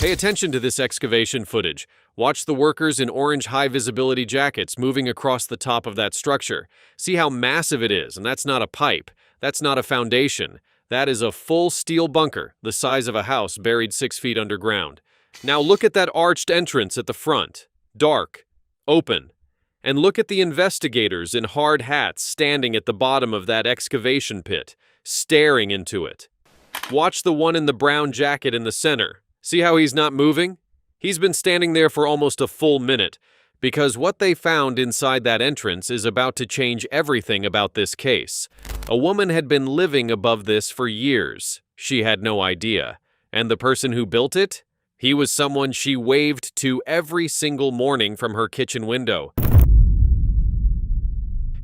Pay attention to this excavation footage. Watch the workers in orange high-visibility jackets moving across the top of that structure. See how massive it is, and that's not a pipe. That's not a foundation. That is a full steel bunker, the size of a house buried 6 feet underground. Now look at that arched entrance at the front. Dark. Open. And look at the investigators in hard hats standing at the bottom of that excavation pit, staring into it. Watch the one in the brown jacket in the center. See how he's not moving? He's been standing there for almost a full minute, because what they found inside that entrance is about to change everything about this case. A woman had been living above this for years. She had no idea. And the person who built it? He was someone she waved to every single morning from her kitchen window.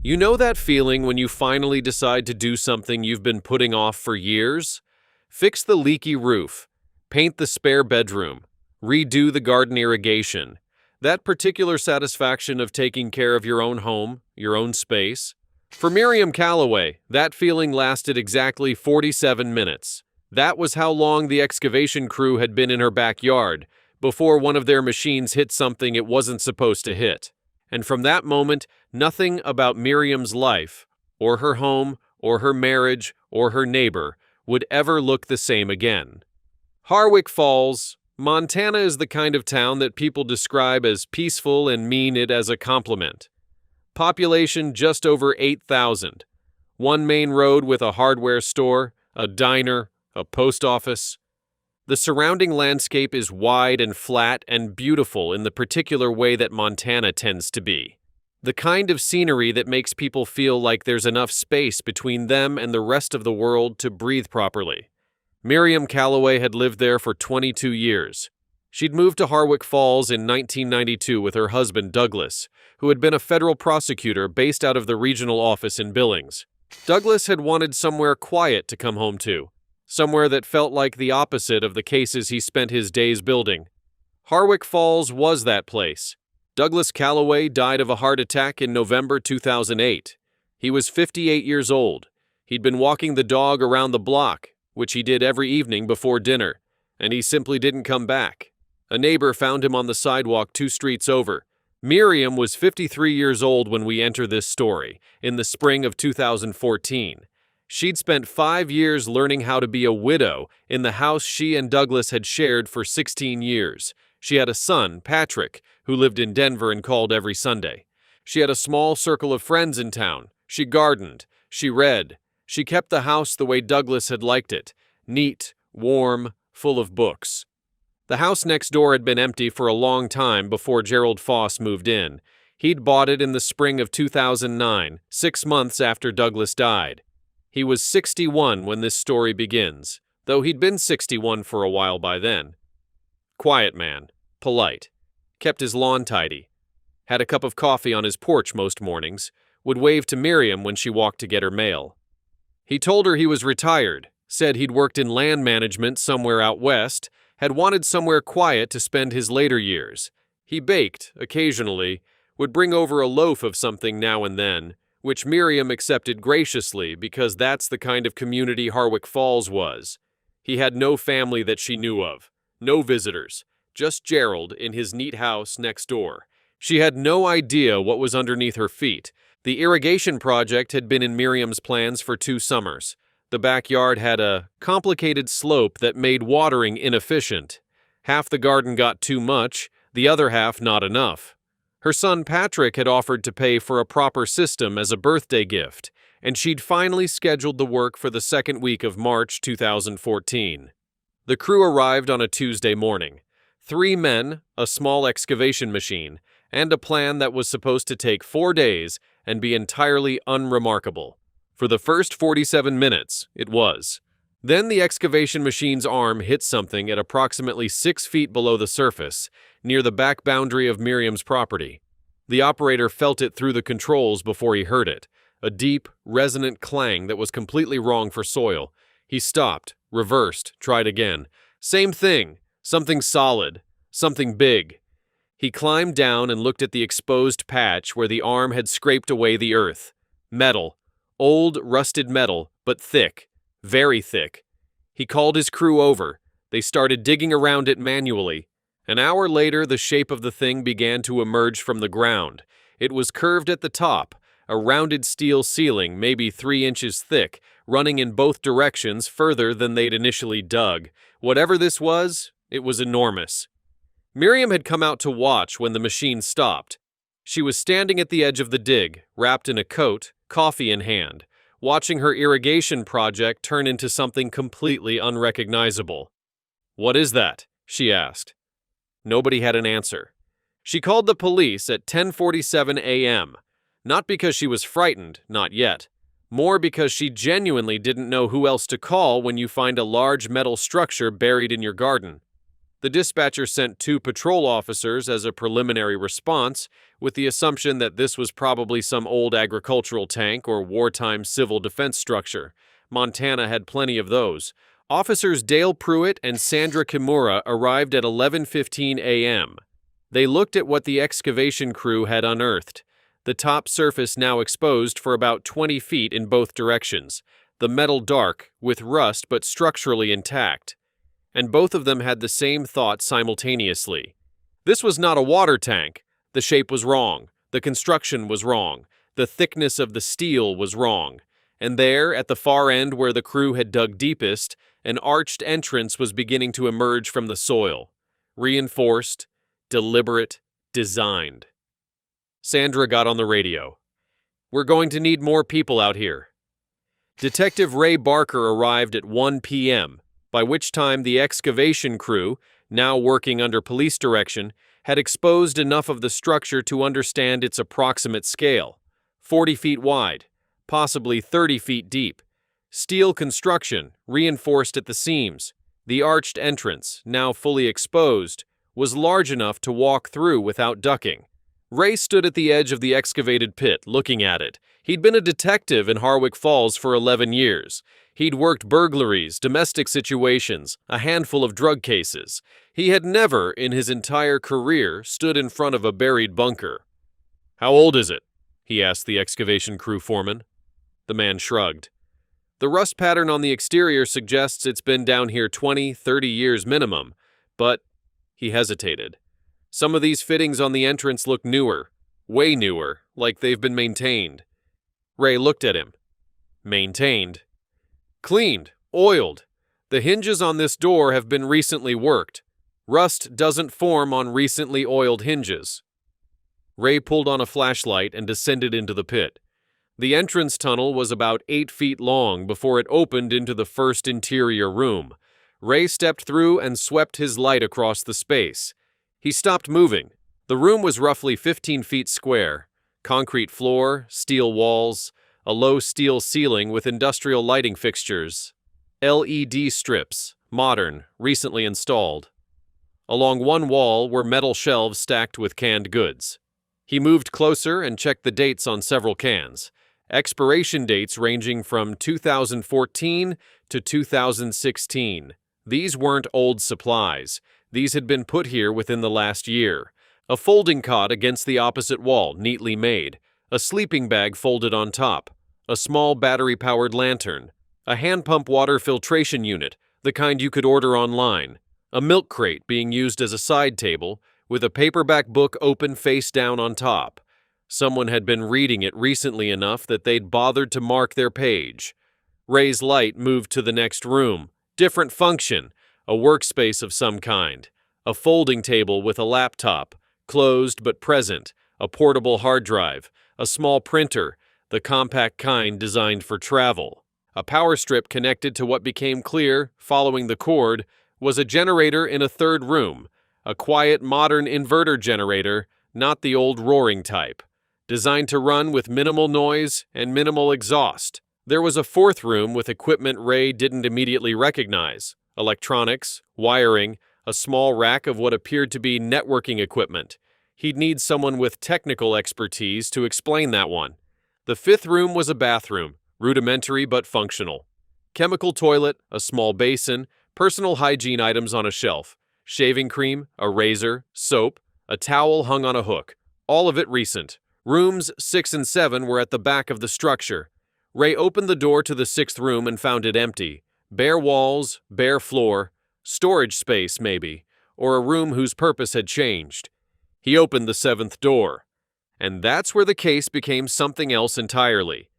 You know that feeling when you finally decide to do something you've been putting off for years? Fix the leaky roof. Paint the spare bedroom. Redo the garden irrigation. That particular satisfaction of taking care of your own home, your own space. For Miriam Calloway, that feeling lasted exactly 47 minutes. That was how long the excavation crew had been in her backyard before one of their machines hit something it wasn't supposed to hit. And from that moment, nothing about Miriam's life, or her home, or her marriage, or her neighbor would ever look the same again. Harwick Falls, Montana is the kind of town that people describe as peaceful and mean it as a compliment. Population just over 8,000. One main road with a hardware store, a diner, a post office. The surrounding landscape is wide and flat and beautiful in the particular way that Montana tends to be. The kind of scenery that makes people feel like there's enough space between them and the rest of the world to breathe properly. Miriam Calloway had lived there for 22 years. She'd moved to Harwick Falls in 1992 with her husband, Douglas, who had been a federal prosecutor based out of the regional office in Billings. Douglas had wanted somewhere quiet to come home to, somewhere that felt like the opposite of the cases he spent his days building. Harwick Falls was that place. Douglas Calloway died of a heart attack in November 2008. He was 58 years old. He'd been walking the dog around the block, which he did every evening before dinner, and he simply didn't come back. A neighbor found him on the sidewalk 2 streets over. Miriam was 53 years old when we enter this story, in the spring of 2014. She'd spent 5 years learning how to be a widow in the house she and Douglas had shared for 16 years. She had a son, Patrick, who lived in Denver and called every Sunday. She had a small circle of friends in town. She gardened. She read. She kept the house the way Douglas had liked it, neat, warm, full of books. The house next door had been empty for a long time before Gerald Foss moved in. He'd bought it in the spring of 2009, 6 months after Douglas died. He was 61 when this story begins, though he'd been 61 for a while by then. Quiet man, polite, kept his lawn tidy, had a cup of coffee on his porch most mornings, would wave to Miriam when she walked to get her mail. He told her he was retired, said he'd worked in land management somewhere out west, had wanted somewhere quiet to spend his later years. He baked, occasionally, would bring over a loaf of something now and then, which Miriam accepted graciously because that's the kind of community Harwick Falls was. He had no family that she knew of, no visitors, just Gerald in his neat house next door. She had no idea what was underneath her feet. The irrigation project had been in Miriam's plans for 2 summers. The backyard had a complicated slope that made watering inefficient. Half the garden got too much, the other half not enough. Her son Patrick had offered to pay for a proper system as a birthday gift, and she'd finally scheduled the work for the second week of March 2014. The crew arrived on a Tuesday morning. 3 men, a small excavation machine, and a plan that was supposed to take 4 days and be entirely unremarkable. For the first 47 minutes, it was. Then the excavation machine's arm hit something at approximately 6 feet below the surface, near the back boundary of Miriam's property. The operator felt it through the controls before he heard it, a deep, resonant clang that was completely wrong for soil. He stopped, reversed, tried again. Same thing, something solid, something big. He climbed down and looked at the exposed patch where the arm had scraped away the earth. Metal. Old, rusted metal, but thick. Very thick. He called his crew over. They started digging around it manually. An hour later, the shape of the thing began to emerge from the ground. It was curved at the top, a rounded steel ceiling, maybe 3 inches thick, running in both directions further than they'd initially dug. Whatever this was, it was enormous. Miriam had come out to watch when the machine stopped. She was standing at the edge of the dig, wrapped in a coat, coffee in hand, watching her irrigation project turn into something completely unrecognizable. "What is that?" she asked. Nobody had an answer. She called the police at 10:47 a.m., not because she was frightened, not yet, more because she genuinely didn't know who else to call when you find a large metal structure buried in your garden. The dispatcher sent 2 patrol officers as a preliminary response, with the assumption that this was probably some old agricultural tank or wartime civil defense structure. Montana had plenty of those. Officers Dale Pruitt and Sandra Kimura arrived at 11:15 a.m. They looked at what the excavation crew had unearthed. The top surface now exposed for about 20 feet in both directions, the metal dark, with rust but structurally intact. And both of them had the same thought simultaneously. This was not a water tank. The shape was wrong. The construction was wrong. The thickness of the steel was wrong. And there, at the far end where the crew had dug deepest, an arched entrance was beginning to emerge from the soil. Reinforced, deliberate, designed. Sandra got on the radio. "We're going to need more people out here." Detective Ray Barker arrived at 1 p.m., by which time the excavation crew, now working under police direction, had exposed enough of the structure to understand its approximate scale: 40 feet wide, possibly 30 feet deep. Steel construction, reinforced at the seams. The arched entrance, now fully exposed, was large enough to walk through without ducking. Ray stood at the edge of the excavated pit, looking at it. He'd been a detective in Harwick Falls for 11 years. He'd worked burglaries, domestic situations, a handful of drug cases. He had never, in his entire career, stood in front of a buried bunker. "How old is it?" he asked the excavation crew foreman. The man shrugged. "The rust pattern on the exterior suggests it's been down here 20, 30 years minimum, but..." He hesitated. "Some of these fittings on the entrance look newer, way newer, like they've been maintained." Ray looked at him. "Maintained?" "Cleaned, oiled. The hinges on this door have been recently worked. Rust doesn't form on recently oiled hinges." Ray pulled on a flashlight and descended into the pit. The entrance tunnel was about 8 feet long before it opened into the first interior room. Ray stepped through and swept his light across the space. He stopped moving. The room was roughly 15 feet square. Concrete floor, steel walls, a low steel ceiling with industrial lighting fixtures. LED strips, modern, recently installed. Along one wall were metal shelves stacked with canned goods. He moved closer and checked the dates on several cans. Expiration dates ranging from 2014 to 2016. These weren't old supplies. These had been put here within the last year. A folding cot against the opposite wall, neatly made. A sleeping bag folded on top. A small battery-powered lantern. A hand pump water filtration unit, the kind you could order online. A milk crate being used as a side table, with a paperback book open face down on top. Someone had been reading it recently enough that they'd bothered to mark their page. Ray's light moved to the next room. Different function. A workspace of some kind. A folding table with a laptop. Closed but present. A portable hard drive. A small printer. The compact kind designed for travel. A power strip connected to what became clear, following the cord, was a generator in a third room. A quiet, modern inverter generator, not the old roaring type. Designed to run with minimal noise and minimal exhaust. There was a fourth room with equipment Ray didn't immediately recognize. Electronics, wiring, a small rack of what appeared to be networking equipment. He'd need someone with technical expertise to explain that one. The fifth room was a bathroom, rudimentary but functional. Chemical toilet, a small basin, personal hygiene items on a shelf. Shaving cream, a razor, soap, a towel hung on a hook. All of it recent. Rooms 6 and 7 were at the back of the structure. Ray opened the door to the sixth room and found it empty. Bare walls, bare floor, Storage space, maybe, or a room whose purpose had changed. He opened the seventh door. And that's where the case became something else entirely.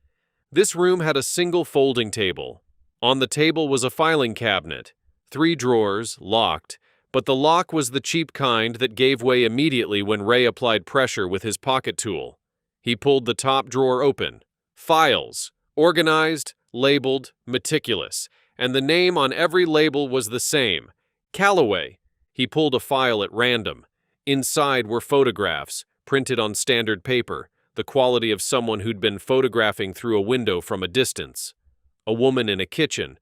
This room had a single folding table. On the table was a filing cabinet, 3 drawers, locked, but the lock was the cheap kind that gave way immediately when Ray applied pressure with his pocket tool. He pulled the top drawer open. Files, organized, labeled, meticulous, and the name on every label was the same, Calloway. He pulled a file at random. Inside were photographs, printed on standard paper, the quality of someone who'd been photographing through a window from a distance. A woman in a kitchen,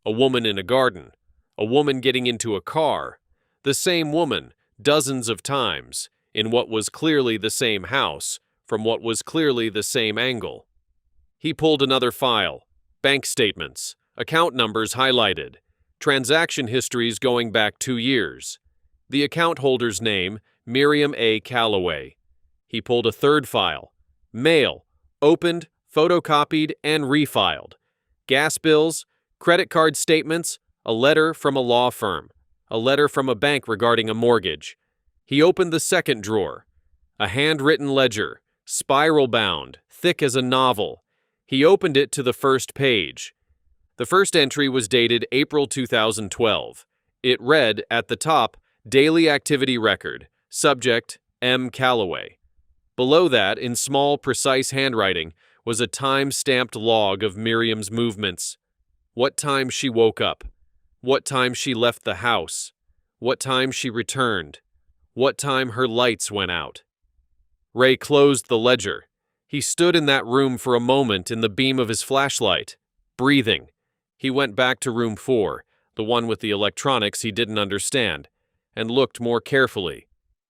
a woman in a garden, a woman getting into a car, the same woman, dozens of times, in what was clearly the same house, from what was clearly the same angle. He pulled another file, bank statements, account numbers highlighted, transaction histories going back 2 years. The account holder's name, Miriam A. Calloway. He pulled a third file, mail, opened, photocopied, and refiled. Gas bills, credit card statements, a letter from a law firm, a letter from a bank regarding a mortgage. He opened the second drawer, a handwritten ledger, spiral-bound, thick as a novel. He opened it to the first page. The first entry was dated April 2012. It read, at the top, Daily Activity Record, subject, M. Calloway. Below that, in small, precise handwriting, was a time-stamped log of Miriam's movements. What time she woke up. What time she left the house. What time she returned. What time her lights went out. Ray closed the ledger. He stood in that room for a moment in the beam of his flashlight, breathing. He went back to room 4, the one with the electronics he didn't understand, and looked more carefully.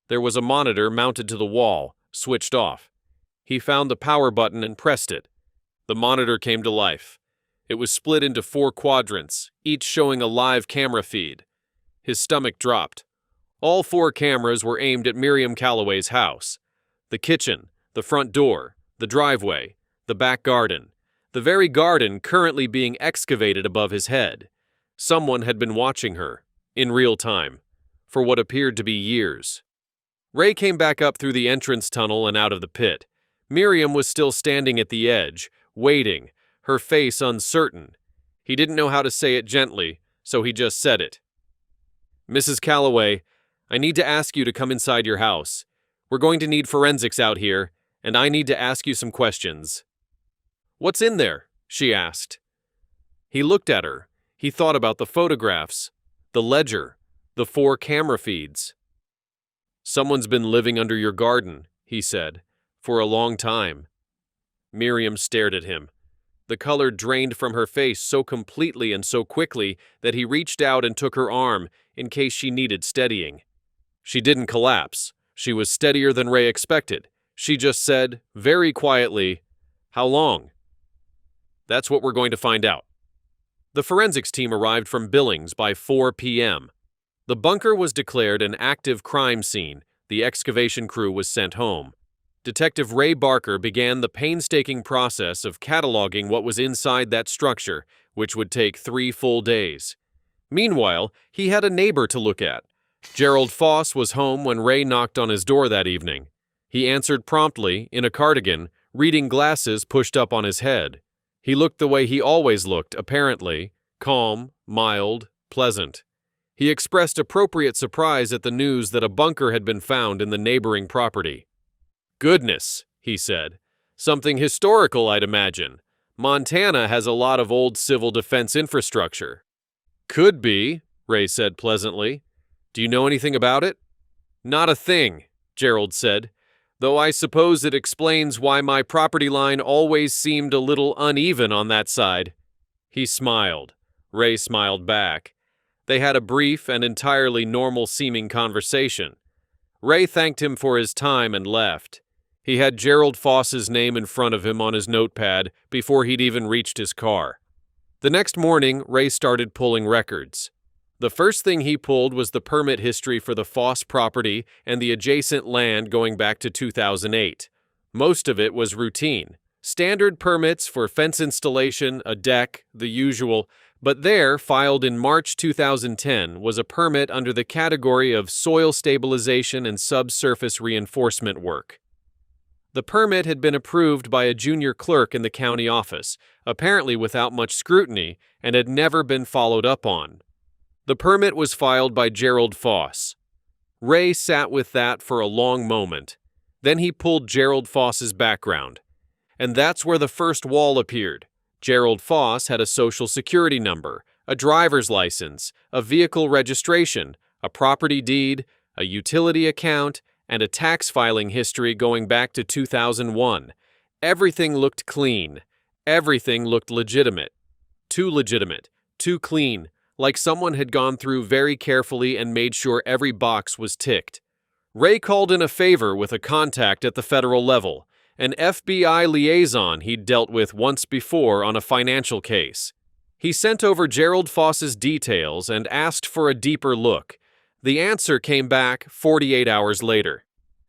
There was a monitor mounted to the wall, switched off. He found the power button and pressed it. The monitor came to life. It was split into 4 quadrants, each showing a live camera feed. His stomach dropped. All 4 cameras were aimed at Miriam Calloway's house. The kitchen, the front door, the driveway, the back garden, the very garden currently being excavated above his head. Someone had been watching her, in real time, for what appeared to be years. Ray came back up through the entrance tunnel and out of the pit. Miriam was still standing at the edge, waiting, her face uncertain. He didn't know how to say it gently, so he just said it. Mrs. Calloway, I need to ask you to come inside your house. We're going to need forensics out here, and I need to ask you some questions. What's in there? She asked. He looked at her. He thought about the photographs, the ledger, the 4 camera feeds. Someone's been living under your garden, he said, for a long time. Miriam stared at him. The color drained from her face so completely and so quickly that he reached out and took her arm in case she needed steadying. She didn't collapse. She was steadier than Ray expected. She just said, very quietly, "How long?" That's what we're going to find out. The forensics team arrived from Billings by 4 p.m. The bunker was declared an active crime scene. The excavation crew was sent home. Detective Ray Barker began the painstaking process of cataloging what was inside that structure, which would take 3 full days. Meanwhile, he had a neighbor to look at. Gerald Foss was home when Ray knocked on his door that evening. He answered promptly, in a cardigan, reading glasses pushed up on his head. He looked the way he always looked, apparently, calm, mild, pleasant. He expressed appropriate surprise at the news that a bunker had been found in the neighboring property. Goodness, he said. Something historical, I'd imagine. Montana has a lot of old civil defense infrastructure. Could be, Ray said pleasantly. Do you know anything about it? Not a thing, Gerald said, though I suppose it explains why my property line always seemed a little uneven on that side. He smiled. Ray smiled back. They had a brief and entirely normal-seeming conversation. Ray thanked him for his time and left. He had Gerald Foss's name in front of him on his notepad before he'd even reached his car. The next morning, Ray started pulling records. The first thing he pulled was the permit history for the Foss property and the adjacent land going back to 2008. Most of it was routine. Standard permits for fence installation, a deck, the usual, But there, filed in March 2010, was a permit under the category of soil stabilization and subsurface reinforcement work. The permit had been approved by a junior clerk in the county office, apparently without much scrutiny, and had never been followed up on. The permit was filed by Gerald Foss. Ray sat with that for a long moment. Then he pulled Gerald Foss's background. And that's where the first wall appeared. Gerald Foss had a social security number, a driver's license, a vehicle registration, a property deed, a utility account, and a tax filing history going back to 2001. Everything looked clean. Everything looked legitimate. Too clean, like someone had gone through very carefully and made sure every box was ticked. Ray called in a favor with a contact at the federal level, an FBI liaison he'd dealt with once before on a financial case. He sent over Gerald Foss's details and asked for a deeper look. The answer came back 48 hours later.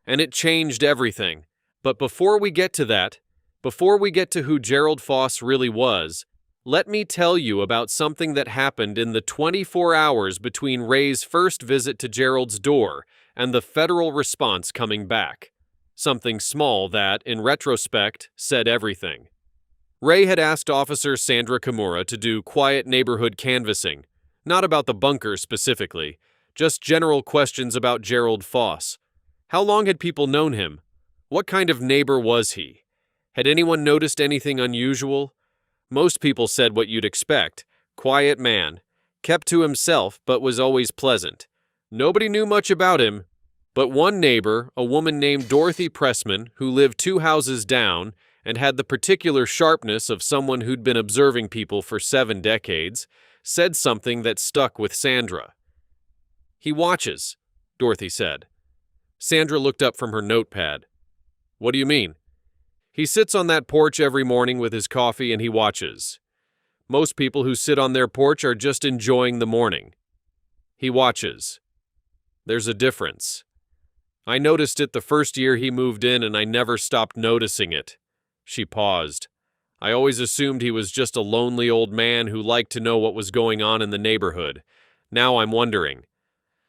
And it changed everything. But before we get to that, before we get to who Gerald Foss really was, let me tell you about something that happened in the 24 hours between Ray's first visit to Gerald's door and the federal response coming back. Something small that, in retrospect, said everything. Ray had asked Officer Sandra Kimura to do quiet neighborhood canvassing, not about the bunker specifically, just general questions about Gerald Foss. How long had people known him? What kind of neighbor was he? Had anyone noticed anything unusual? Most people said what you'd expect. Quiet man. Kept to himself, but was always pleasant. Nobody knew much about him. But one neighbor, a woman named Dorothy Pressman, who lived 2 houses down and had the particular sharpness of someone who'd been observing people for 7 decades, said something that stuck with Sandra. "He watches," Dorothy said. Sandra looked up from her notepad. "What do you mean?" "He sits on that porch every morning with his coffee and he watches. Most people who sit on their porch are just enjoying the morning. He watches. There's a difference. I noticed it the first year he moved in and I never stopped noticing it." She paused. "I always assumed he was just a lonely old man who liked to know what was going on in the neighborhood. Now I'm wondering."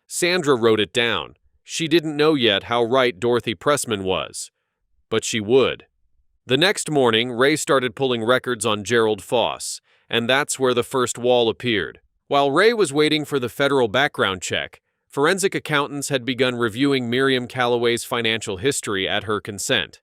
Sandra wrote it down. She didn't know yet how right Dorothy Pressman was. But she would. The next morning, Ray started pulling records on Gerald Foss, and that's where the first wall appeared. While Ray was waiting for the federal background check, forensic accountants had begun reviewing Miriam Calloway's financial history at her consent.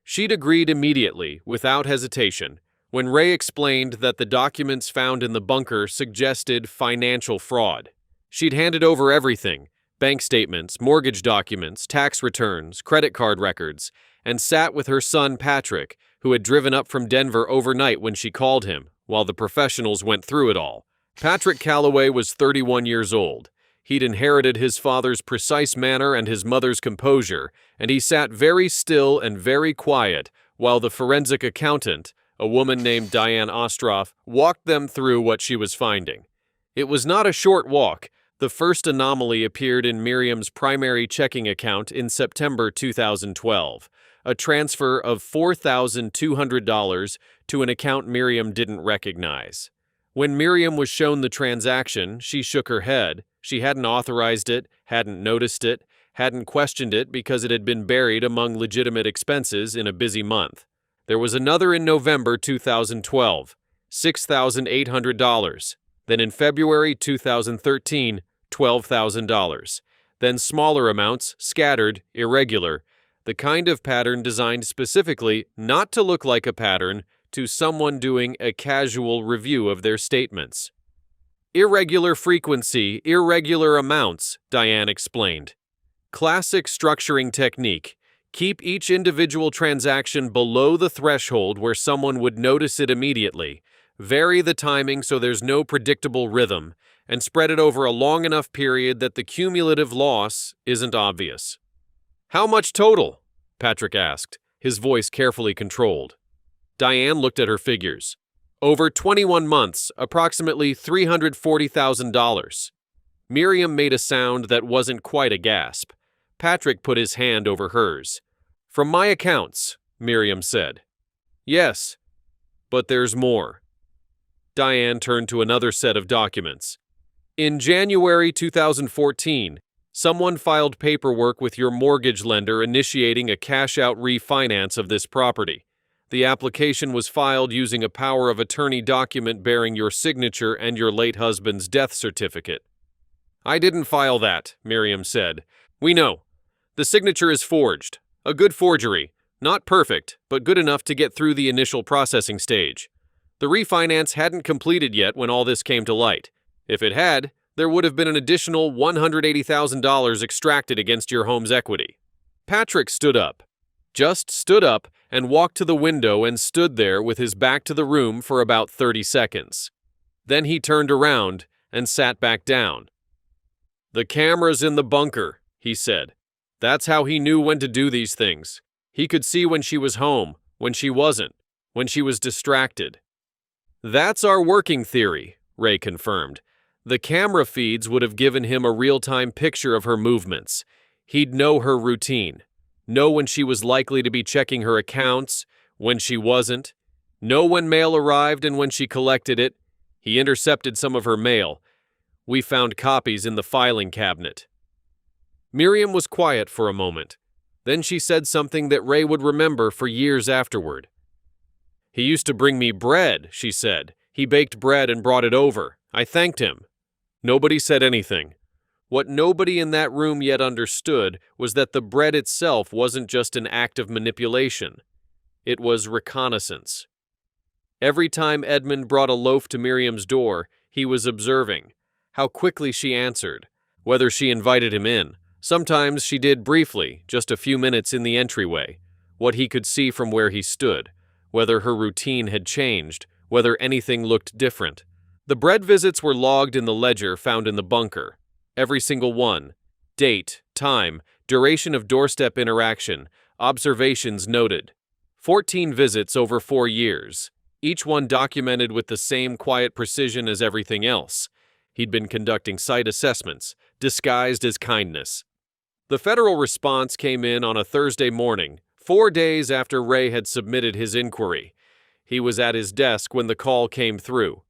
She'd agreed immediately, without hesitation, when Ray explained that the documents found in the bunker suggested financial fraud. She'd handed over everything, bank statements, mortgage documents, tax returns, credit card records, and sat with her son Patrick, who had driven up from Denver overnight when she called him, while the professionals went through it all. Patrick Calloway was 31 years old. He'd inherited his father's precise manner and his mother's composure, and he sat very still and very quiet while the forensic accountant, a woman named Diane Ostroff, walked them through what she was finding. It was not a short walk. The first anomaly appeared in Miriam's primary checking account in September 2012, a transfer of $4,200 to an account Miriam didn't recognize. When Miriam was shown the transaction, she shook her head. She hadn't authorized it, hadn't noticed it, hadn't questioned it because it had been buried among legitimate expenses in a busy month. There was another in November 2012, $6,800. Then in February 2013, $12,000. Then smaller amounts, scattered, irregular, the kind of pattern designed specifically not to look like a pattern to someone doing a casual review of their statements. "Irregular frequency, irregular amounts," Diane explained. "Classic structuring technique. Keep each individual transaction below the threshold where someone would notice it immediately. Vary the timing so there's no predictable rhythm, and spread it over a long enough period that the cumulative loss isn't obvious." "How much total?" Patrick asked, his voice carefully controlled. Diane looked at her figures. "Over 21 months, approximately $340,000. Miriam made a sound that wasn't quite a gasp. Patrick put his hand over hers. "From my accounts," Miriam said. "Yes, but there's more." Diane turned to another set of documents. In January 2014, someone filed paperwork with your mortgage lender initiating a cash-out refinance of this property. The application was filed using a power of attorney document bearing your signature and your late husband's death certificate. I didn't file that, Miriam said. We know. The signature is forged. A good forgery. Not perfect, but good enough to get through the initial processing stage. The refinance hadn't completed yet when all this came to light. If it had, there would have been an additional $180,000 extracted against your home's equity. Patrick stood up. Just stood up and walked to the window and stood there with his back to the room for about 30 seconds. Then he turned around and sat back down. The camera's in the bunker, he said. That's how he knew when to do these things. He could see when she was home, when she wasn't, when she was distracted. That's our working theory, Ray confirmed. The camera feeds would have given him a real-time picture of her movements. He'd know her routine, know when she was likely to be checking her accounts, when she wasn't, know when mail arrived and when she collected it. He intercepted some of her mail. We found copies in the filing cabinet. Miriam was quiet for a moment. Then she said something that Ray would remember for years afterward. He used to bring me bread, she said. He baked bread and brought it over. I thanked him. Nobody said anything. What nobody in that room yet understood was that the bread itself wasn't just an act of manipulation. It was reconnaissance. Every time Edmund brought a loaf to Miriam's door, he was observing how quickly she answered, whether she invited him in. Sometimes she did briefly, just a few minutes in the entryway, what he could see from where he stood, whether her routine had changed, whether anything looked different. The bread visits were logged in the ledger found in the bunker. Every single one. Date, time, duration of doorstep interaction, observations noted. 14 visits over 4 years, each one documented with the same quiet precision as everything else. He'd been conducting site assessments, disguised as kindness. The federal response came in on a Thursday morning, 4 days after Ray had submitted his inquiry. He was at his desk when the call came through.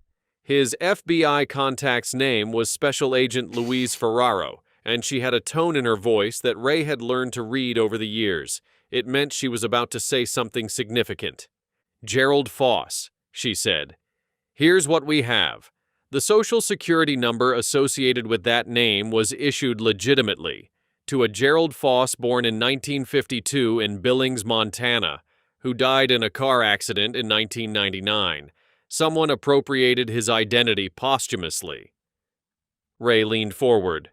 His FBI contact's name was Special Agent Louise Ferraro, and she had a tone in her voice that Ray had learned to read over the years. It meant she was about to say something significant. Gerald Foss, she said. Here's what we have. The Social Security number associated with that name was issued legitimately to a Gerald Foss born in 1952 in Billings, Montana, who died in a car accident in 1999. Someone appropriated his identity posthumously. Ray leaned forward.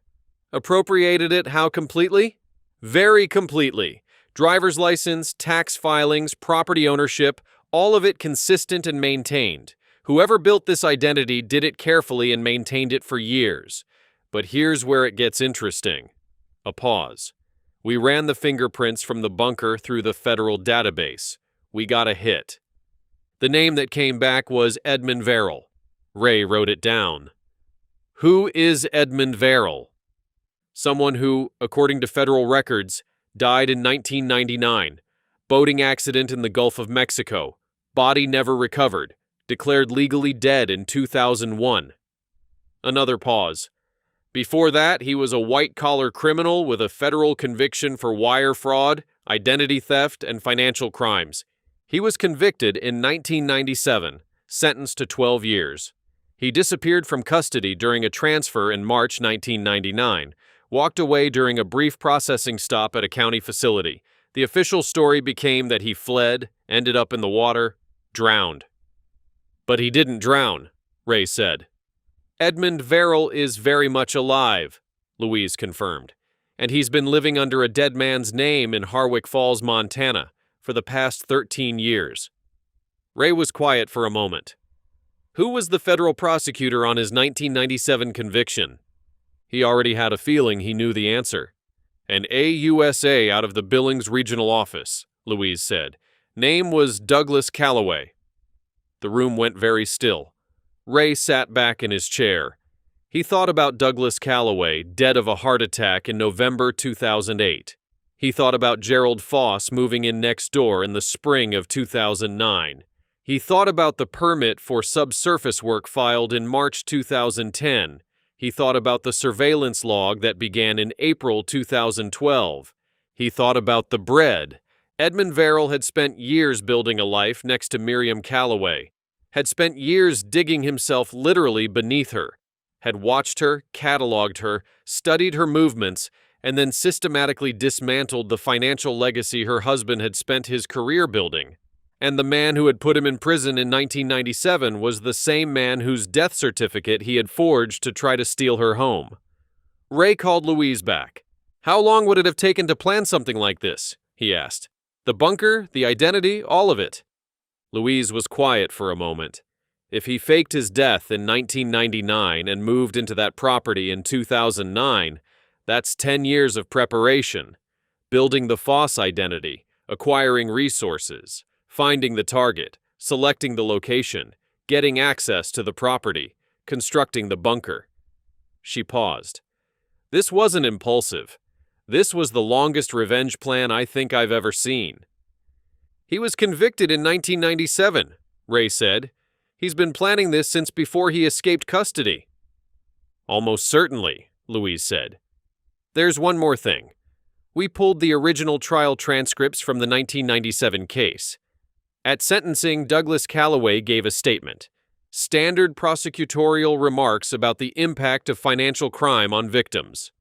Appropriated it how completely? Very completely. Driver's license, tax filings, property ownership, all of it consistent and maintained. Whoever built this identity did it carefully and maintained it for years. But here's where it gets interesting. A pause. We ran the fingerprints from the bunker through the federal database. We got a hit. The name that came back was Edmund Verrill. Ray wrote it down. Who is Edmund Verrill? Someone who, according to federal records, died in 1999. Boating accident in the Gulf of Mexico. Body never recovered. Declared legally dead in 2001. Another pause. Before that, he was a white-collar criminal with a federal conviction for wire fraud, identity theft, and financial crimes. He was convicted in 1997, sentenced to 12 years. He disappeared from custody during a transfer in March 1999, walked away during a brief processing stop at a county facility. The official story became that he fled, ended up in the water, drowned. But he didn't drown, Ray said. Edmund Verrill is very much alive, Louise confirmed, and he's been living under a dead man's name in Harwick Falls, Montana, for the past 13 years. Ray was quiet for a moment. Who was the federal prosecutor on his 1997 conviction? He already had a feeling he knew the answer. An AUSA out of the Billings Regional Office, Louise said. Name was Douglas Calloway. The room went very still. Ray sat back in his chair. He thought about Douglas Calloway, dead of a heart attack in November 2008. He thought about Gerald Foss moving in next door in the spring of 2009. He thought about the permit for subsurface work filed in March 2010. He thought about the surveillance log that began in April 2012. He thought about the bread. Edmund Verrill had spent years building a life next to Miriam Calloway, had spent years digging himself literally beneath her, had watched her, cataloged her, studied her movements, and then systematically dismantled the financial legacy her husband had spent his career building. And the man who had put him in prison in 1997 was the same man whose death certificate he had forged to try to steal her home. Ray called Louise back. "How long would it have taken to plan something like this?" he asked. "The bunker, the identity, all of it." Louise was quiet for a moment. If he faked his death in 1999 and moved into that property in 2009, that's 10 years of preparation. Building the Foss identity, acquiring resources, finding the target, selecting the location, getting access to the property, constructing the bunker. She paused. This wasn't impulsive. This was the longest revenge plan I think I've ever seen. "He was convicted in 1997, Ray said. "He's been planning this since before he escaped custody." "Almost certainly," Louise said. "There's one more thing. We pulled the original trial transcripts from the 1997 case. At sentencing, Douglas Calloway gave a statement. Standard prosecutorial remarks about the impact of financial crime on victims."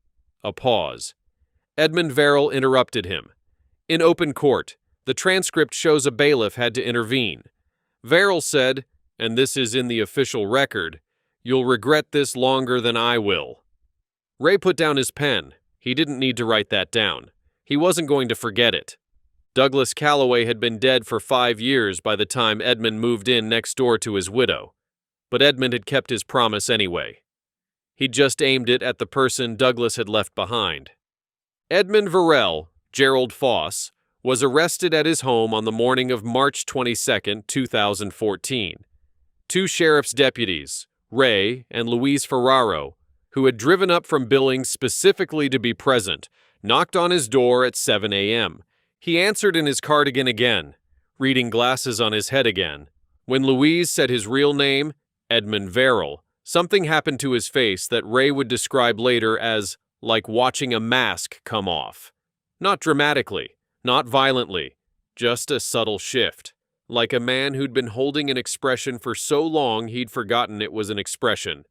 A pause. Edmund Verrill interrupted him. "In open court, the transcript shows a bailiff had to intervene. Verrill said, and this is in the official record, 'You'll regret this longer than I will.'" Ray put down his pen. He didn't need to write that down. He wasn't going to forget it. Douglas Calloway had been dead for 5 years by the time Edmund moved in next door to his widow. But Edmund had kept his promise anyway. He'd just aimed it at the person Douglas had left behind. Edmund Verrill, Gerald Foss, was arrested at his home on the morning of March 22, 2014. 2 sheriff's deputies, Ray and Luis Ferraro, who had driven up from Billings specifically to be present, knocked on his door at 7 a.m. He answered in his cardigan again, reading glasses on his head again. When Louise said his real name, Edmund Verrill, something happened to his face that Ray would describe later as like watching a mask come off. Not dramatically, not violently, just a subtle shift, like a man who'd been holding an expression for so long he'd forgotten it was an expression.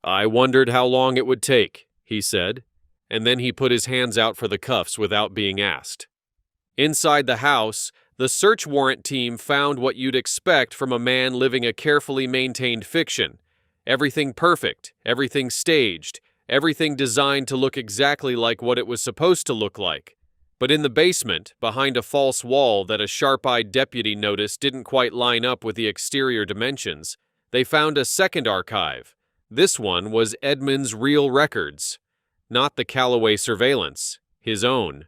"I wondered how long it would take," he said, and then he put his hands out for the cuffs without being asked. Inside the house, the search warrant team found what you'd expect from a man living a carefully maintained fiction. Everything perfect, everything staged, everything designed to look exactly like what it was supposed to look like. But in the basement, behind a false wall that a sharp-eyed deputy noticed didn't quite line up with the exterior dimensions, they found a second archive. This one was Edmund's real records, not the Calloway surveillance, his own.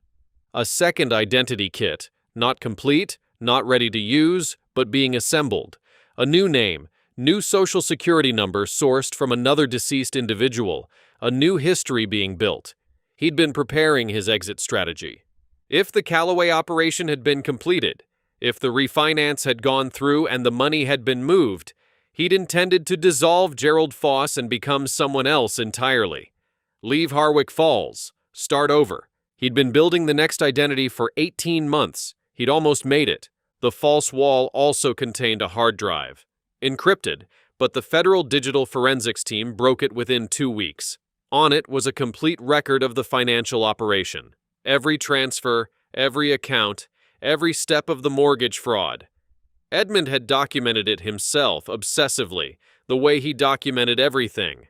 A second identity kit, not complete, not ready to use, but being assembled. A new name, new social security number sourced from another deceased individual, a new history being built. He'd been preparing his exit strategy. If the Calloway operation had been completed, if the refinance had gone through and the money had been moved, he'd intended to dissolve Gerald Foss and become someone else entirely. Leave Harwick Falls, start over. He'd been building the next identity for 18 months. He'd almost made it. The false wall also contained a hard drive. Encrypted, but the federal digital forensics team broke it within 2 weeks. On it was a complete record of the financial operation. Every transfer, every account, every step of the mortgage fraud. Edmund had documented it himself, obsessively, the way he documented everything.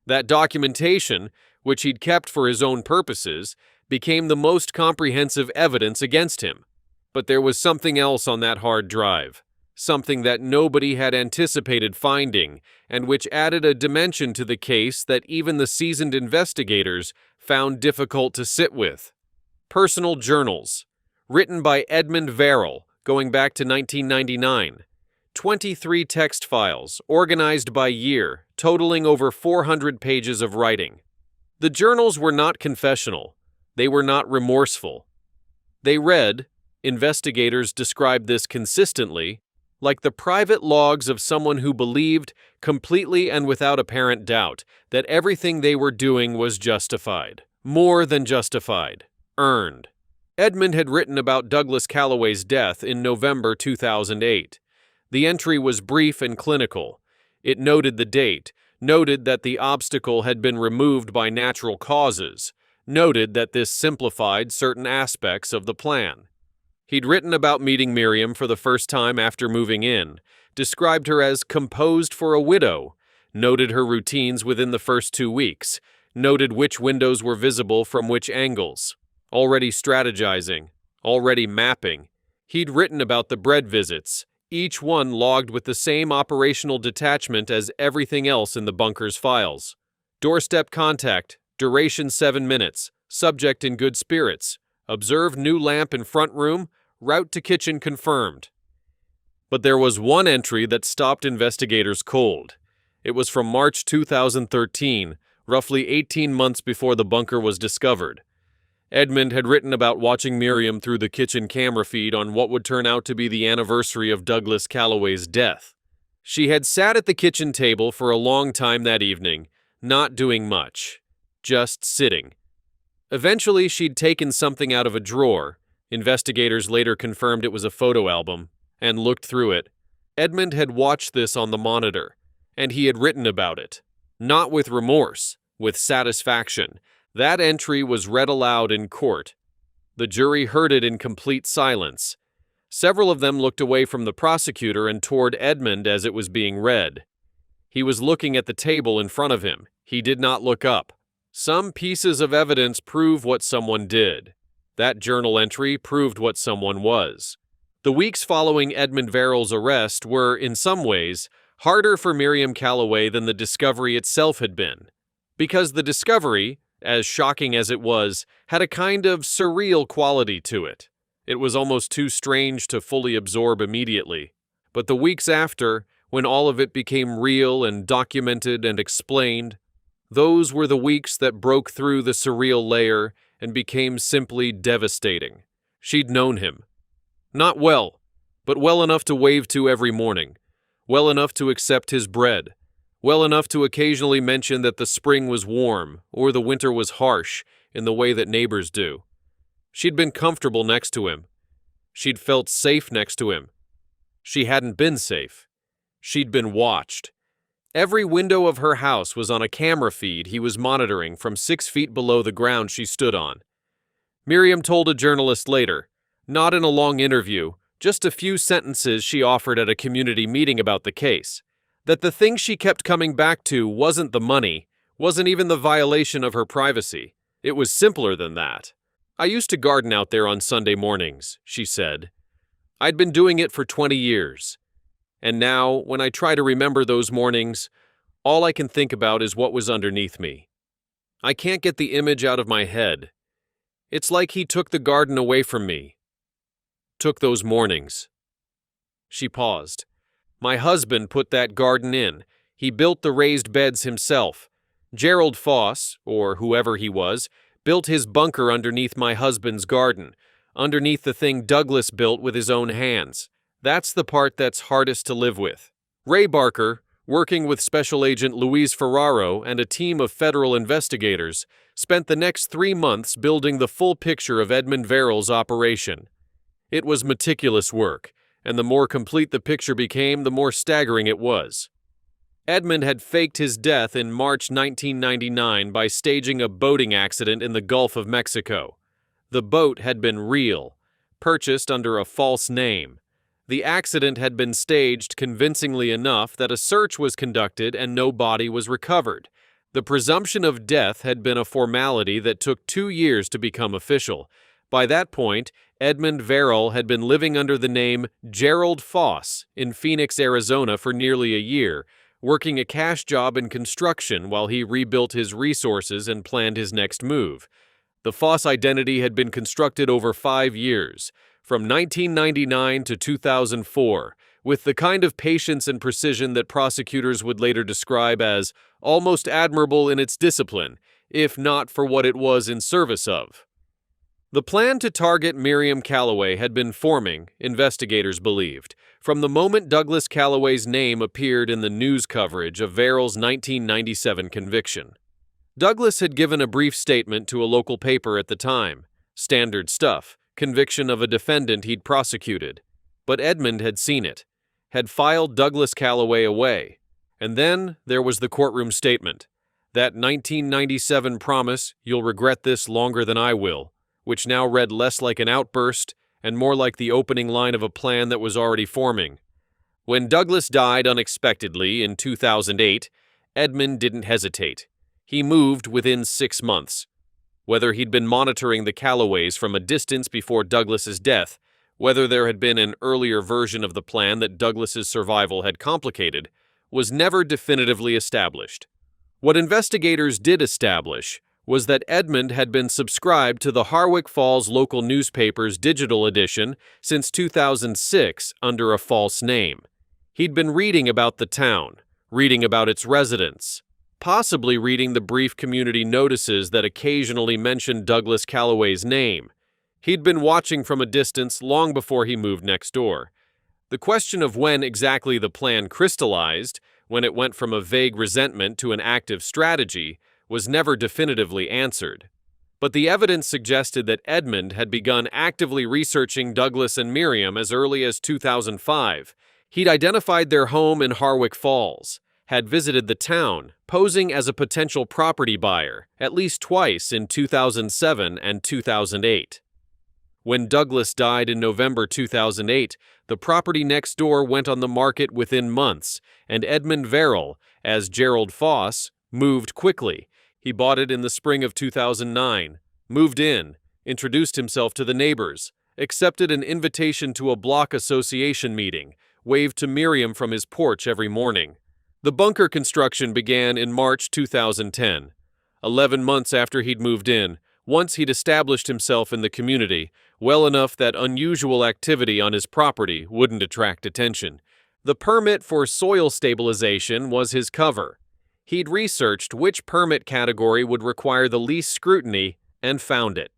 That documentation, which he'd kept for his own purposes, became the most comprehensive evidence against him. But there was something else on that hard drive, something that nobody had anticipated finding, and which added a dimension to the case that even the seasoned investigators found difficult to sit with. Personal journals, written by Edmund Verrill, going back to 1999. 23 text files, organized by year, totaling over 400 pages of writing. The journals were not confessional. They were not remorseful. They read, investigators described this consistently, like the private logs of someone who believed, completely and without apparent doubt, that everything they were doing was justified. More than justified. Earned. Edmund had written about Douglas Calloway's death in November 2008. The entry was brief and clinical. It noted the date, noted that the obstacle had been removed by natural causes, noted that this simplified certain aspects of the plan. He'd written about meeting Miriam for the first time after moving in, described her as composed for a widow, noted her routines within the first 2 weeks, noted which windows were visible from which angles, already strategizing, already mapping. He'd written about the bread visits, each one logged with the same operational detachment as everything else in the bunker's files. Doorstep contact, duration 7 minutes, subject in good spirits, observed new lamp in front room, route to kitchen confirmed. But there was one entry that stopped investigators cold. It was from March 2013, roughly 18 months before the bunker was discovered. Edmund had written about watching Miriam through the kitchen camera feed on what would turn out to be the anniversary of Douglas Calloway's death. She had sat at the kitchen table for a long time that evening, not doing much, just sitting. Eventually, she'd taken something out of a drawer. Investigators later confirmed it was a photo album, and looked through it. Edmund had watched this on the monitor, and he had written about it. Not with remorse, with satisfaction. That entry was read aloud in court. The jury heard it in complete silence. Several of them looked away from the prosecutor and toward Edmund as it was being read. He was looking at the table in front of him. He did not look up. Some pieces of evidence prove what someone did. That journal entry proved what someone was. The weeks following Edmund Verrill's arrest were, in some ways, harder for Miriam Calloway than the discovery itself had been. Because the discovery, as shocking as it was, had a kind of surreal quality to it. It was almost too strange to fully absorb immediately. But the weeks after, when all of it became real and documented and explained, those were the weeks that broke through the surreal layer and became simply devastating. She'd known him. Not well, but well enough to wave to every morning, well enough to accept his bread, well enough to occasionally mention that the spring was warm or the winter was harsh in the way that neighbors do. She'd been comfortable next to him. She'd felt safe next to him. She hadn't been safe. She'd been watched. Every window of her house was on a camera feed he was monitoring from 6 feet below the ground she stood on. Miriam told a journalist later, not in a long interview, just a few sentences she offered at a community meeting about the case, that the thing she kept coming back to wasn't the money, wasn't even the violation of her privacy. It was simpler than that. I used to garden out there on Sunday mornings, she said. I'd been doing it for 20 years. And now, when I try to remember those mornings, all I can think about is what was underneath me. I can't get the image out of my head. It's like he took the garden away from me. Took those mornings. She paused. My husband put that garden in. He built the raised beds himself. Gerald Foss, or whoever he was, built his bunker underneath my husband's garden, underneath the thing Douglas built with his own hands. That's the part that's hardest to live with. Ray Barker, working with Special Agent Luis Ferraro and a team of federal investigators, spent the next 3 months building the full picture of Edmund Verrill's operation. It was meticulous work, and the more complete the picture became, the more staggering it was. Edmund had faked his death in March 1999 by staging a boating accident in the Gulf of Mexico. The boat had been real, purchased under a false name. The accident had been staged convincingly enough that a search was conducted and no body was recovered. The presumption of death had been a formality that took 2 years to become official. By that point, Edmund Verrill had been living under the name Gerald Foss in Phoenix, Arizona for nearly a year, working a cash job in construction while he rebuilt his resources and planned his next move. The Foss identity had been constructed over 5 years, from 1999 to 2004, with the kind of patience and precision that prosecutors would later describe as almost admirable in its discipline, if not for what it was in service of. The plan to target Miriam Calloway had been forming, investigators believed, from the moment Douglas Calloway's name appeared in the news coverage of Verrill's 1997 conviction. Douglas had given a brief statement to a local paper at the time. Standard stuff, conviction of a defendant he'd prosecuted. But Edmund had seen it, had filed Douglas Calloway away. And then there was the courtroom statement. That 1997 promise, "You'll regret this longer than I will," which now read less like an outburst and more like the opening line of a plan that was already forming. When Douglas died unexpectedly in 2008, Edmund didn't hesitate. He moved within 6 months. Whether he'd been monitoring the Calloways from a distance before Douglas's death, whether there had been an earlier version of the plan that Douglas's survival had complicated, was never definitively established. What investigators did establish was that Edmund had been subscribed to the Harwick Falls local newspaper's digital edition since 2006 under a false name. He'd been reading about the town, reading about its residents, possibly reading the brief community notices that occasionally mentioned Douglas Calloway's name. He'd been watching from a distance long before he moved next door. The question of when exactly the plan crystallized, when it went from a vague resentment to an active strategy, was never definitively answered. But the evidence suggested that Edmund had begun actively researching Douglas and Miriam as early as 2005. He'd identified their home in Harwick Falls, had visited the town, posing as a potential property buyer, at least twice in 2007 and 2008. When Douglas died in November 2008, the property next door went on the market within months, and Edmund Verrill, as Gerald Foss, moved quickly. He bought it in the spring of 2009, moved in, introduced himself to the neighbors, accepted an invitation to a block association meeting, waved to Miriam from his porch every morning. The bunker construction began in March 2010. 11 months after he'd moved in, once he'd established himself in the community, well enough that unusual activity on his property wouldn't attract attention. The permit for soil stabilization was his cover. He'd researched which permit category would require the least scrutiny and found it.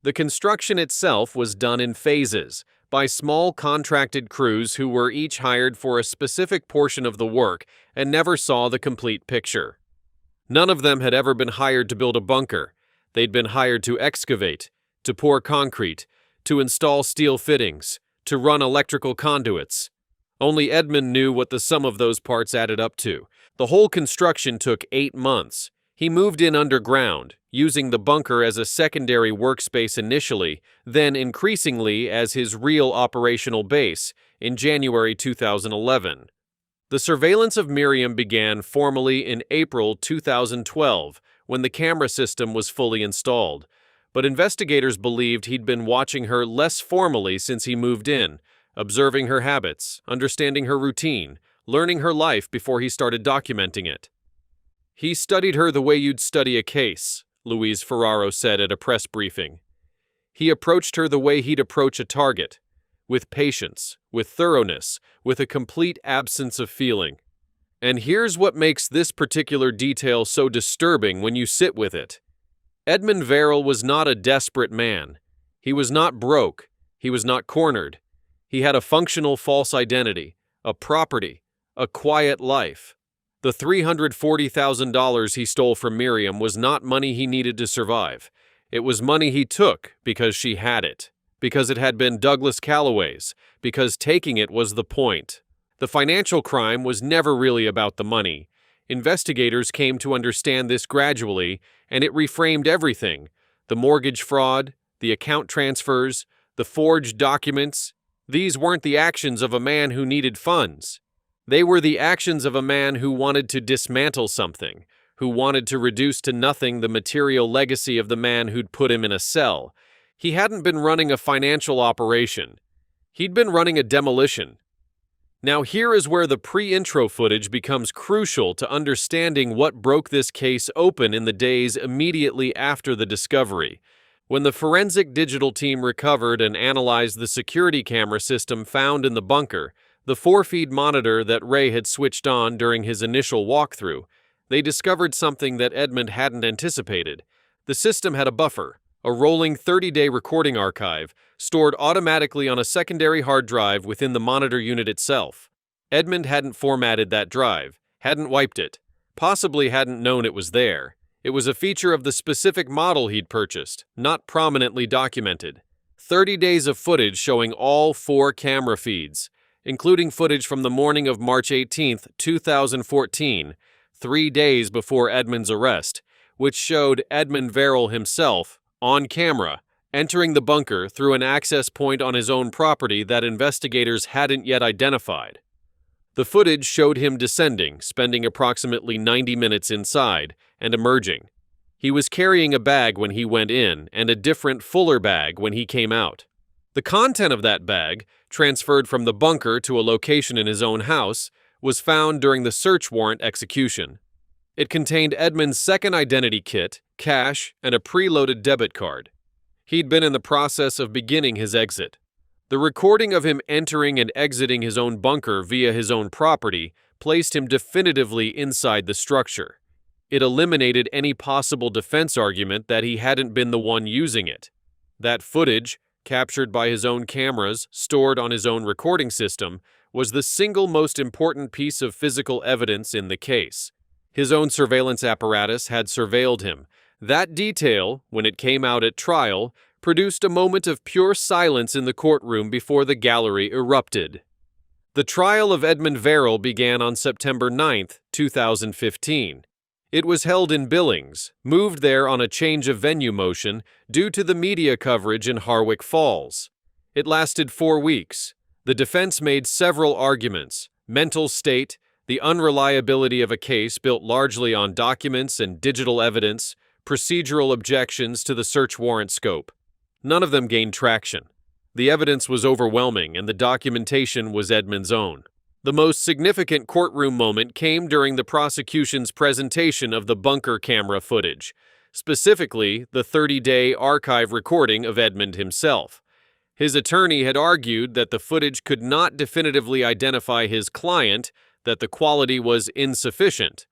The construction itself was done in phases, by small contracted crews who were each hired for a specific portion of the work and never saw the complete picture. None of them had ever been hired to build a bunker. They'd been hired to excavate, to pour concrete, to install steel fittings, to run electrical conduits. Only Edmund knew what the sum of those parts added up to. The whole construction took 8 months. He moved in underground, using the bunker as a secondary workspace initially, then increasingly as his real operational base, in January 2011. The surveillance of Miriam began formally in April 2012, when the camera system was fully installed, but investigators believed he'd been watching her less formally since he moved in, observing her habits, understanding her routine, learning her life before he started documenting it. "He studied her the way you'd study a case," Louise Ferraro said at a press briefing. "He approached her the way he'd approach a target, with patience, with thoroughness, with a complete absence of feeling. And here's what makes this particular detail so disturbing when you sit with it. Edmund Verrill was not a desperate man. He was not broke. He was not cornered. He had a functional false identity, a property, a quiet life. The $340,000 he stole from Miriam was not money he needed to survive. It was money he took because she had it, because it had been Douglas Calloway's, because taking it was the point. The financial crime was never really about the money. Investigators came to understand this gradually, and it reframed everything. The mortgage fraud, the account transfers, the forged documents. These weren't the actions of a man who needed funds. They were the actions of a man who wanted to dismantle something, who wanted to reduce to nothing the material legacy of the man who'd put him in a cell. He hadn't been running a financial operation. He'd been running a demolition. Now here is where the pre-intro footage becomes crucial to understanding what broke this case open in the days immediately after the discovery. When the forensic digital team recovered and analyzed the security camera system found in the bunker, the 4-feed monitor that Ray had switched on during his initial walkthrough, they discovered something that Edmund hadn't anticipated. The system had a buffer, a rolling 30-day recording archive stored automatically on a secondary hard drive within the monitor unit itself. Edmund hadn't formatted that drive, hadn't wiped it, possibly hadn't known it was there. It was a feature of the specific model he'd purchased, not prominently documented. 30 days of footage showing all 4 camera feeds, including footage from the morning of March 18, 2014, 3 days before Edmund's arrest, which showed Edmund Verrill himself, on camera, entering the bunker through an access point on his own property that investigators hadn't yet identified. The footage showed him descending, spending approximately 90 minutes inside, and emerging. He was carrying a bag when he went in and a different, fuller bag when he came out. The content of that bag, transferred from the bunker to a location in his own house, was found during the search warrant execution. It contained Edmund's second identity kit, cash, and a preloaded debit card. He'd been in the process of beginning his exit. The recording of him entering and exiting his own bunker via his own property placed him definitively inside the structure. It eliminated any possible defense argument that he hadn't been the one using it. That footage, captured by his own cameras, stored on his own recording system, was the single most important piece of physical evidence in the case. His own surveillance apparatus had surveilled him. That detail, when it came out at trial, produced a moment of pure silence in the courtroom before the gallery erupted. The trial of Edmund Verrill began on September 9, 2015. It was held in Billings, moved there on a change of venue motion due to the media coverage in Harwick Falls. It lasted 4 weeks. The defense made several arguments: mental state, the unreliability of a case built largely on documents and digital evidence, procedural objections to the search warrant scope. None of them gained traction. The evidence was overwhelming and the documentation was Edmund's own. The most significant courtroom moment came during the prosecution's presentation of the bunker camera footage, specifically the 30-day archive recording of Edmund himself. His attorney had argued that the footage could not definitively identify his client, that the quality was insufficient.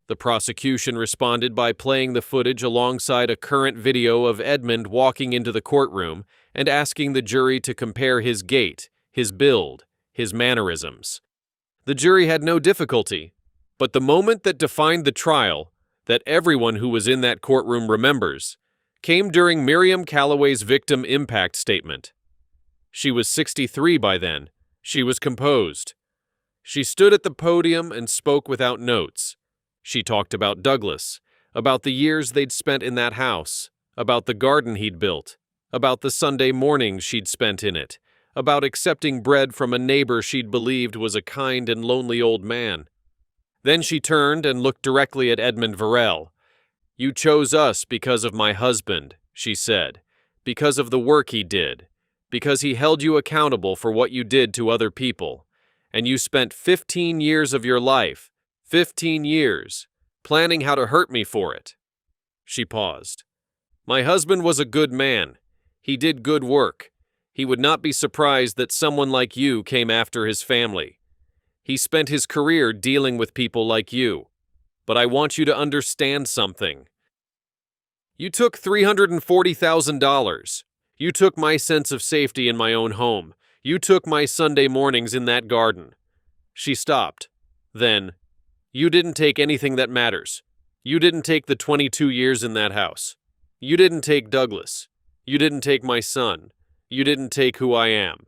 The prosecution responded by playing the footage alongside a current video of Edmund walking into the courtroom and asking the jury to compare his gait, his build, his mannerisms. The jury had no difficulty, but the moment that defined the trial, that everyone who was in that courtroom remembers, came during Miriam Calloway's victim impact statement. She was 63 by then. She was composed. She stood at the podium and spoke without notes. She talked about Douglas, about the years they'd spent in that house, about the garden he'd built, about the Sunday mornings she'd spent in it, about accepting bread from a neighbor she'd believed was a kind and lonely old man. Then she turned and looked directly at Edmund Verrill. "You chose us because of my husband," she said, "because of the work he did, because he held you accountable for what you did to other people, and you spent 15 years of your life, 15 years, planning how to hurt me for it." She paused. "My husband was a good man. He did good work. He would not be surprised that someone like you came after his family. He spent his career dealing with people like you. But I want you to understand something. You took $340,000. You took my sense of safety in my own home. You took my Sunday mornings in that garden." She stopped. Then, "You didn't take anything that matters. You didn't take the 22 years in that house. You didn't take Douglas. You didn't take my son. You didn't take who I am."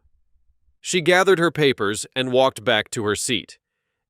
She gathered her papers and walked back to her seat.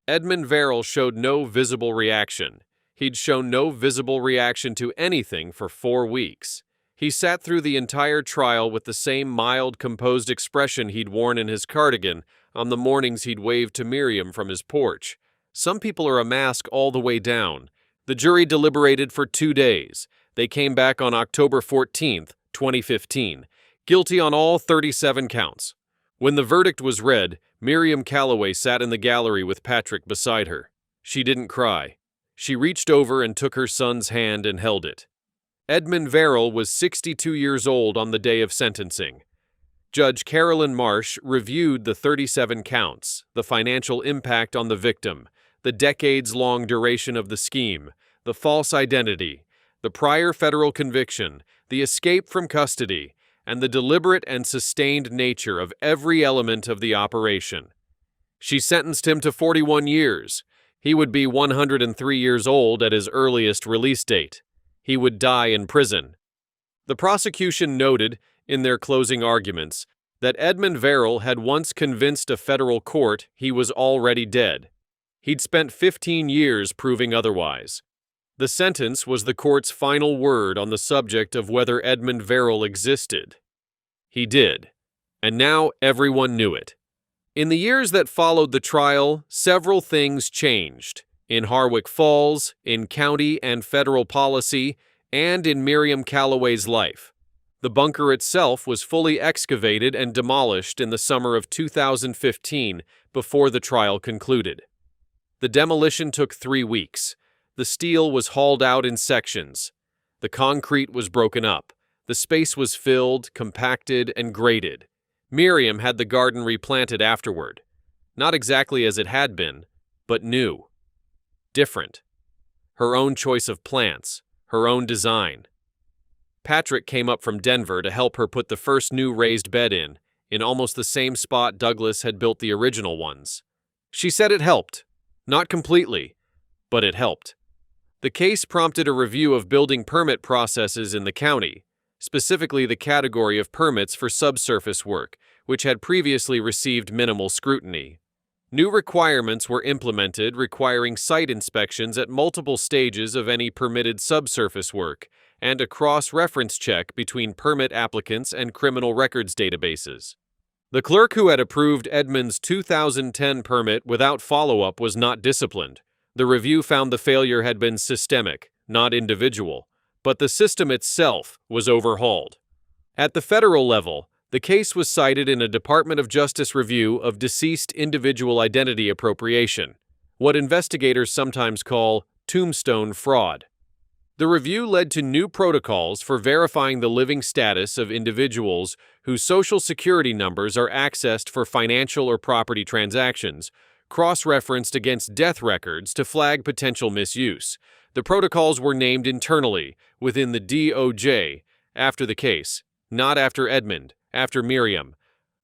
Edmund Verrill showed no visible reaction. He'd shown no visible reaction to anything for 4 weeks. He sat through the entire trial with the same mild, composed expression he'd worn in his cardigan on the mornings he'd waved to Miriam from his porch. Some people are a mask all the way down. The jury deliberated for 2 days. They came back on October 14, 2015. Guilty on all 37 counts. When the verdict was read, Miriam Calloway sat in the gallery with Patrick beside her. She didn't cry. She reached over and took her son's hand and held it. Edmund Verrill was 62 years old on the day of sentencing. Judge Carolyn Marsh reviewed the 37 counts, the financial impact on the victim, the decades-long duration of the scheme, the false identity, the prior federal conviction, the escape from custody, and the deliberate and sustained nature of every element of the operation. She sentenced him to 41 years. He would be 103 years old at his earliest release date. He would die in prison. The prosecution noted, in their closing arguments, that Edmund Verrill had once convinced a federal court he was already dead. He'd spent 15 years proving otherwise. The sentence was the court's final word on the subject of whether Edmund Verrill existed. He did, and now everyone knew it. In the years that followed the trial, several things changed, in Harwick Falls, in county and federal policy, and in Miriam Calloway's life. The bunker itself was fully excavated and demolished in the summer of 2015 before the trial concluded. The demolition took 3 weeks. The steel was hauled out in sections. The concrete was broken up. The space was filled, compacted, and graded. Miriam had the garden replanted afterward. Not exactly as it had been, but new. Different. Her own choice of plants, her own design. Patrick came up from Denver to help her put the first new raised bed in almost the same spot Douglas had built the original ones. She said it helped. Not completely, but it helped. The case prompted a review of building permit processes in the county, specifically the category of permits for subsurface work, which had previously received minimal scrutiny. New requirements were implemented requiring site inspections at multiple stages of any permitted subsurface work, and a cross-reference check between permit applicants and criminal records databases. The clerk who had approved Edmund's 2010 permit without follow-up was not disciplined. The review found the failure had been systemic, not individual, but the system itself was overhauled. At the federal level, the case was cited in a Department of Justice review of deceased individual identity appropriation, what investigators sometimes call tombstone fraud. The review led to new protocols for verifying the living status of individuals whose social security numbers are accessed for financial or property transactions, cross-referenced against death records to flag potential misuse. The protocols were named internally, within the DOJ, after the case, not after Edmund, after Miriam.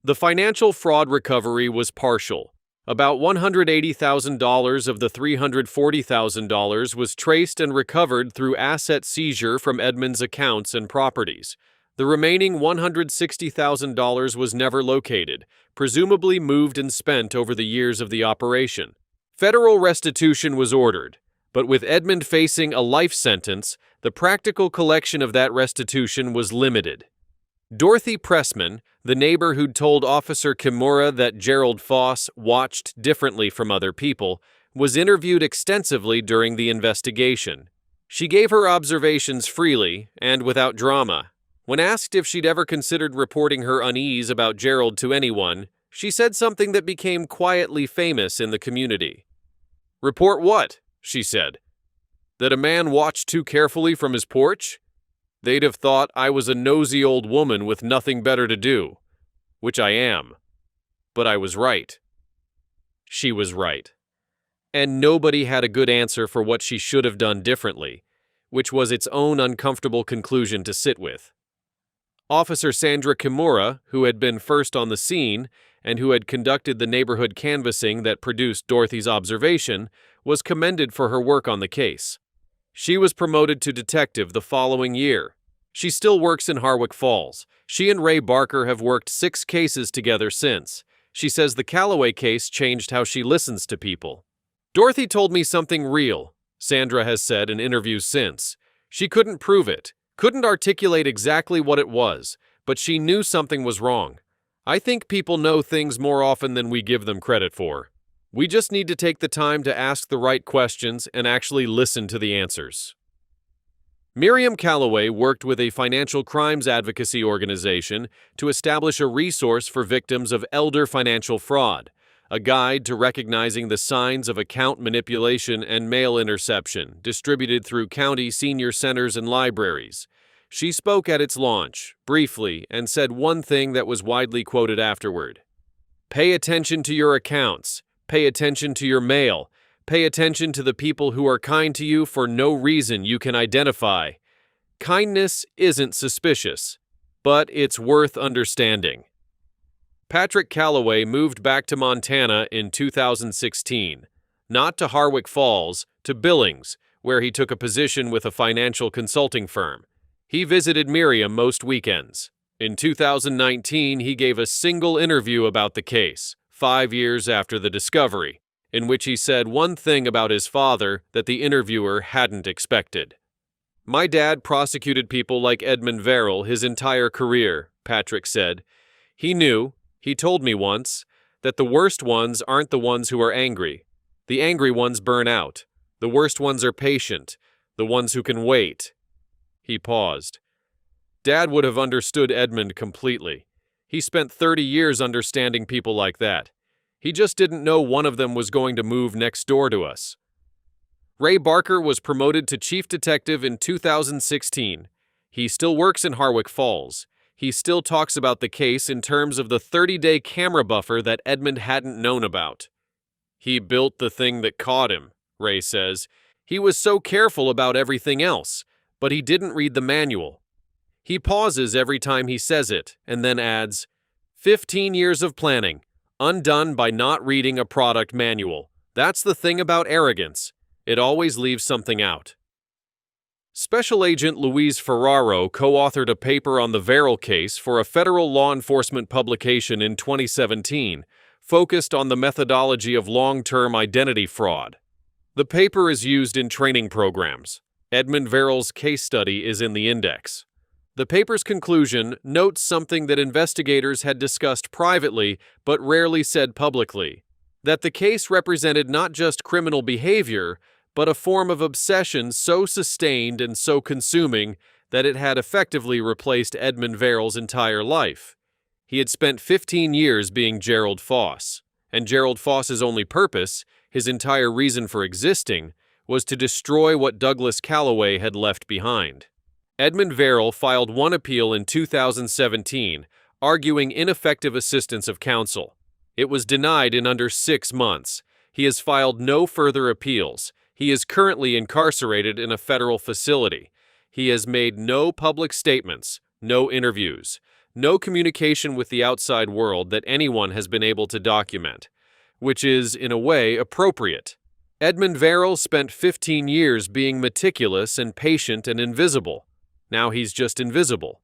The financial fraud recovery was partial. About $180,000 of the $340,000 was traced and recovered through asset seizure from Edmund's accounts and properties. The remaining $160,000 was never located, presumably moved and spent over the years of the operation. Federal restitution was ordered, but with Edmund facing a life sentence, the practical collection of that restitution was limited. Dorothy Pressman, the neighbor who'd told Officer Kimura that Gerald Foss watched differently from other people, was interviewed extensively during the investigation. She gave her observations freely and without drama. When asked if she'd ever considered reporting her unease about Gerald to anyone, she said something that became quietly famous in the community. "Report what?" she said. "That a man watched too carefully from his porch? They'd have thought I was a nosy old woman with nothing better to do. Which I am. But I was right." She was right. And nobody had a good answer for what she should have done differently, which was its own uncomfortable conclusion to sit with. Officer Sandra Kimura, who had been first on the scene and who had conducted the neighborhood canvassing that produced Dorothy's observation, was commended for her work on the case. She was promoted to detective the following year. She still works in Harwick Falls. She and Ray Barker have worked 6 cases together since. She says the Calloway case changed how she listens to people. "Dorothy told me something real," Sandra has said in interviews since. "She couldn't prove it, couldn't articulate exactly what it was, but she knew something was wrong. I think people know things more often than we give them credit for. We just need to take the time to ask the right questions and actually listen to the answers." Miriam Calloway worked with a financial crimes advocacy organization to establish a resource for victims of elder financial fraud, a guide to recognizing the signs of account manipulation and mail interception distributed through county senior centers and libraries. She spoke at its launch, briefly, and said one thing that was widely quoted afterward. "Pay attention to your accounts. Pay attention to your mail. Pay attention to the people who are kind to you for no reason you can identify. Kindness isn't suspicious, but it's worth understanding. Patrick Calloway moved back to Montana in 2016, not to Harwick Falls, to Billings, where he took a position with a financial consulting firm. He visited Miriam most weekends. In 2019, he gave a single interview about the case, 5 years after the discovery, in which he said one thing about his father that the interviewer hadn't expected. "My dad prosecuted people like Edmund Verrill his entire career," Patrick said. He told me once, that the worst ones aren't the ones who are angry. The angry ones burn out. The worst ones are patient, the ones who can wait." He paused. Dad would have understood Edmund completely. He spent 30 years understanding people like that. He just didn't know one of them was going to move next door to us. Ray Barker was promoted to chief detective in 2016. He still works in Harwick Falls. He still talks about the case in terms of the 30-day camera buffer that Edmund hadn't known about. "He built the thing that caught him," Ray says. "He was so careful about everything else, but he didn't read the manual." He pauses every time he says it, and then adds, 15 years of planning, undone by not reading a product manual. That's the thing about arrogance. It always leaves something out. Special Agent Louise Ferraro co-authored a paper on the Verrill case for a federal law enforcement publication in 2017, focused on the methodology of long-term identity fraud. The paper is used in training programs. Edmund Verrill's case study is in the index. The paper's conclusion notes something that investigators had discussed privately but rarely said publicly, that the case represented not just criminal behavior, but a form of obsession so sustained and so consuming that it had effectively replaced Edmund Verrill's entire life. He had spent 15 years being Gerald Foss, and Gerald Foss's only purpose, his entire reason for existing, was to destroy what Douglas Calloway had left behind. Edmund Verrill filed one appeal in 2017, arguing ineffective assistance of counsel. It was denied in under 6 months. He has filed no further appeals. He is currently incarcerated in a federal facility. He has made no public statements, no interviews, no communication with the outside world that anyone has been able to document, which is, in a way, appropriate. Edmund Verrill spent 15 years being meticulous and patient and invisible. Now he's just invisible.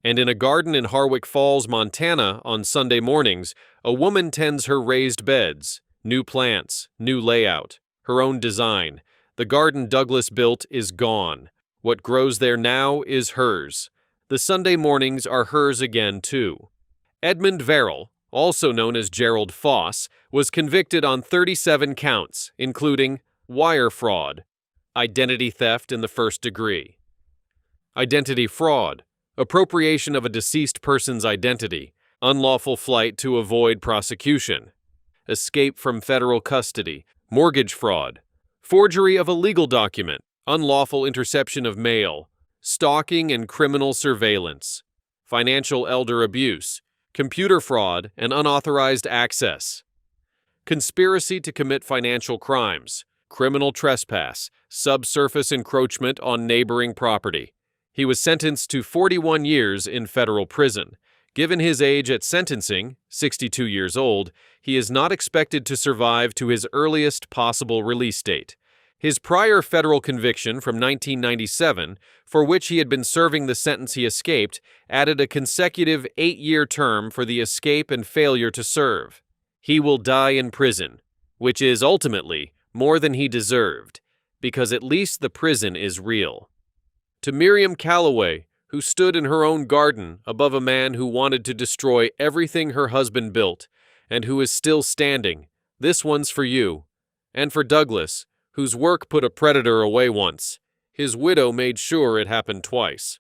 And in a garden in Harwick Falls, Montana, on Sunday mornings, a woman tends her raised beds, new plants, new layout, her own design. The garden Douglas built is gone. What grows there now is hers. The Sunday mornings are hers again, too. Edmund Verrill, also known as Gerald Foss, was convicted on 37 counts, including wire fraud, identity theft in the first degree, identity fraud, appropriation of a deceased person's identity, unlawful flight to avoid prosecution, escape from federal custody, mortgage fraud, forgery of a legal document, unlawful interception of mail, stalking and criminal surveillance, financial elder abuse, computer fraud and unauthorized access, conspiracy to commit financial crimes, criminal trespass, subsurface encroachment on neighboring property. He was sentenced to 41 years in federal prison. Given his age at sentencing, 62 years old, he is not expected to survive to his earliest possible release date. His prior federal conviction from 1997, for which he had been serving the sentence he escaped, added a consecutive 8-year term for the escape and failure to serve. He will die in prison, which is ultimately more than he deserved, because at least the prison is real. To Miriam Calloway, who stood in her own garden above a man who wanted to destroy everything her husband built, and who is still standing, this one's for you. And for Douglas, whose work put a predator away once. His widow made sure it happened twice.